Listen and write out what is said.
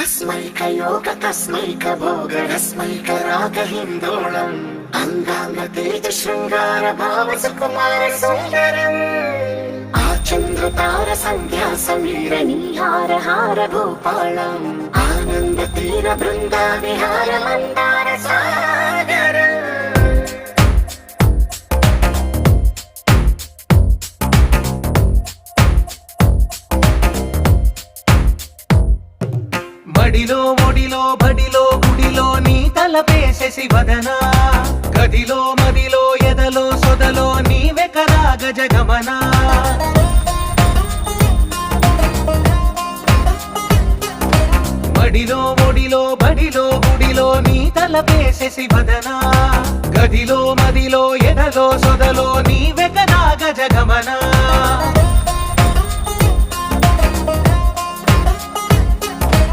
अस्मैकयोग तस्मैक भोग रस्मैक राग हिन्दोळम् अंगांग तेज शृंगार भाव सुकुमार सुंदरम् आचंद्र तार संध्या समीर नीहार हार भूपालम् आनंद तीर बृंदा विहार मंदार सागर మడిలో ఒడిలో బడిలో గుడిలో నీ తలపేసేసి వదనా గదిలో మదిలో ఎదలో సొదలో నీవే కదా గజగమనా మడిలో ఒడిలో బడిలో గుడిలో నీ తలపేసేసి వదనా గదిలో మదిలో ఎదలో సొదలో నీవే కదా గజగమనా